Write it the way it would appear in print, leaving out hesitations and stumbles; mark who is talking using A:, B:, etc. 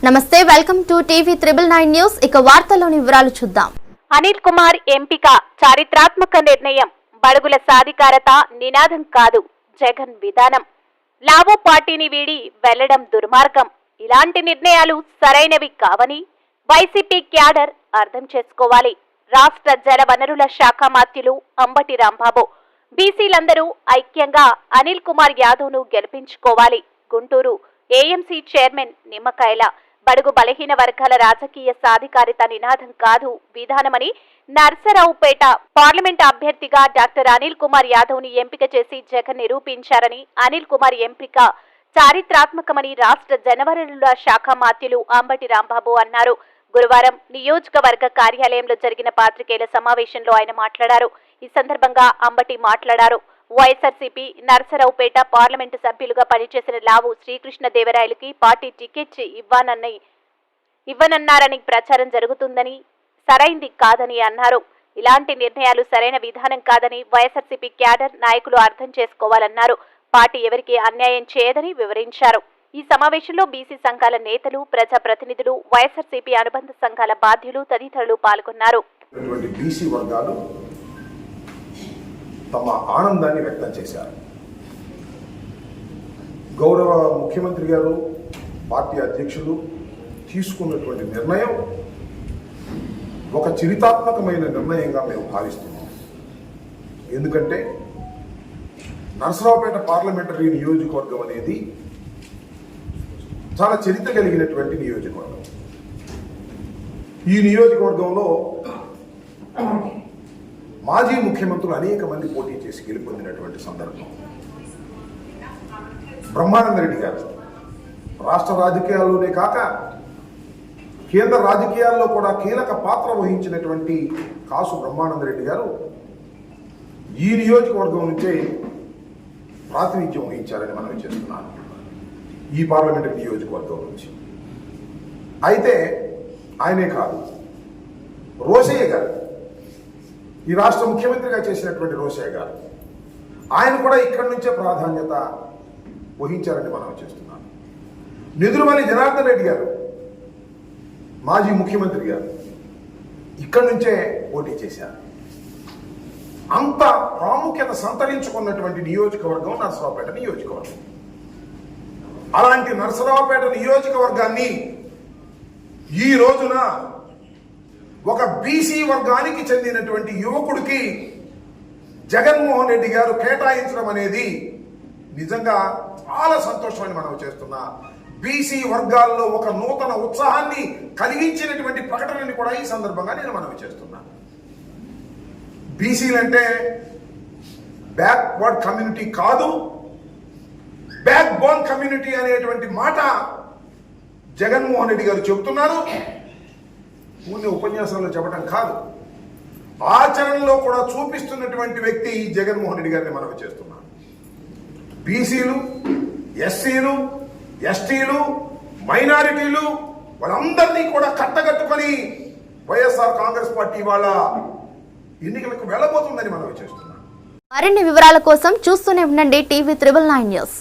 A: నమస్తే, welcome to TV 999 news. ఇక వార్తల్లోని వివరాలు చూద్దాం.
B: అనిల్ కుమార్ ఎంపిక చారిత్రాత్మక నిర్ణయం. బడుగుల సాధికారత నినాదం కాదు, జగన్ విధానం. లావో పార్టీని వీడి వెళ్లడం దుర్మార్గం. ఇలాంటి నిర్ణయాలు సరైనవి కావని వైసీపీ క్యాడర్ అర్థం చేసుకోవాలి. రాష్ట్ర జల వనరుల శాఖ మంత్రులు అంబటి రాంబాబు, బీసీలందరూ ఐక్యంగా అనిల్ కుమార్ యాదవ్ను గెలిపించుకోవాలి. గుంటూరు ఏఎంసీ చైర్మన్ నిమ్మకాయల, బడుగు బలహీన వర్గాల రాజకీయ సాధికారిత నినాదం కాదు, విధానమని నర్సరావుపేట పార్లమెంట్ అభ్యర్థిగా డాక్టర్ అనిల్ కుమార్ యాదవ్ని ఎంపిక చేసి జగన్ నిరూపించారని, అనిల్ కుమార్ ఎంపిక చారిత్రాత్మకమని రాష్ట్ర జలవనరుల శాఖ మంత్రులు అంబటి రాంబాబు అన్నారు. గురువారం నియోజకవర్గ కార్యాలయంలో జరిగిన పాత్రికేయుల సమావేశంలో ఆయన మాట్లాడారు. ఈ సందర్భంగా అంబటి మాట్లాడారు. వైఎస్ఆర్సీపీ నర్సరావుపేట పార్లమెంటు సభ్యులుగా పనిచేసిన లావు శ్రీకృష్ణదేవరాయలకి పార్టీ టికెట్ ఇవ్వనన్నారని ప్రచారం జరుగుతుందని, సరైంది కాదని అన్నారు. ఇలాంటి నిర్ణయాలు సరైన విధానం కాదని వైఎస్ఆర్సీపీ క్యాడర్ నాయకులు అర్థం చేసుకోవాలన్నారు. పార్టీ ఎవరికి అన్యాయం చేయదని వివరించారు. ఈ సమావేశంలో బీసీ సంఘాల నేతలు, ప్రజాప్రతినిధులు, వైఎస్ఆర్సీపీ అనుబంధ సంఘాల బాధ్యులు తదితరులు పాల్గొన్నారు.
C: తమ ఆనందాన్ని వ్యక్తం చేశారు. గౌరవ ముఖ్యమంత్రి గారు, పార్టీ అధ్యక్షులు తీసుకున్నటువంటి నిర్ణయం ఒక చరిత్రాత్మకమైన నిర్ణయంగా మేము భావిస్తున్నాం. ఎందుకంటే నర్సరావుపేట పార్లమెంటరీ నియోజకవర్గం అనేది చాలా చరిత్ర కలిగినటువంటి నియోజకవర్గం. ఈ నియోజకవర్గంలో మాజీ ముఖ్యమంత్రులు అనేక మంది పోటీ చేసి గెలుపొందినటువంటి సందర్భం. బ్రహ్మానంద రెడ్డి గారు రాష్ట్ర రాజకీయాల్లోనే కాక కేంద్ర రాజకీయాల్లో కూడా కీలక పాత్ర వహించినటువంటి కాసు బ్రహ్మానంద రెడ్డి గారు ఈ నియోజకవర్గం నుంచే ప్రాతినిధ్యం వహించారని మనం చేస్తున్నాను, ఈ పార్లమెంటరీ నియోజకవర్గం నుంచి. అయితే ఆయనే కాదు, రోసయ్య గారు, ఈ రాష్ట్ర ముఖ్యమంత్రిగా చేసినటువంటి రోసయ్య గారు, ఆయన కూడా ఇక్కడి నుంచే ప్రాధాన్యత వహించారని మనం చేస్తున్నాం. నిదురుమల్లి జనార్దన్ రెడ్డి గారు, మాజీ ముఖ్యమంత్రి గారు, ఇక్కడి నుంచే పోటీ చేశారు. అంత ప్రాముఖ్యత సంతరించుకున్నటువంటి నియోజకవర్గం నర్సరావుపేట నియోజకవర్గం. అలాంటి నర్సరావుపేట నియోజకవర్గాన్ని ఈ రోజున ఒక బీసీ వర్గానికి చెందినటువంటి యువకుడికి జగన్మోహన్ రెడ్డి గారు కేటాయించడం అనేది నిజంగా చాలా సంతోషమని మనం చేస్తున్నా. బీసీ వర్గాల్లో ఒక నూతన ఉత్సాహాన్ని కలిగించినటువంటి ప్రకటనని కూడా ఈ సందర్భంగా నేను మనవి చేస్తున్నా. బీసీలంటే బ్యాక్వర్డ్ కమ్యూనిటీ కాదు, బ్యాక్ బోన్ కమ్యూనిటీ అనేటువంటి మాట జగన్మోహన్ రెడ్డి గారు చెబుతున్నారు. పూర్తి ఉపన్యాసంలో చెప్పడం కాదు, ఆచరణలో కూడా చూపిస్తున్నటువంటి వ్యక్తి జగన్మోహన్ రెడ్డి గారిని మనం చేస్తున్నాం. బీసీలు, ఎస్సీలు, ఎస్టీలు, మైనారిటీలు వాళ్ళందరినీ కూడా కట్టగట్టుకొని వైఎస్ఆర్ కాంగ్రెస్ పార్టీ వాళ్ళ ఎన్నికలకు వెళ్ళబోతుందని మనం చేస్తున్నాం.
A: మరిన్ని వివరాల కోసం చూస్తూనే ఉండండి టీవీ 999 న్యూస్.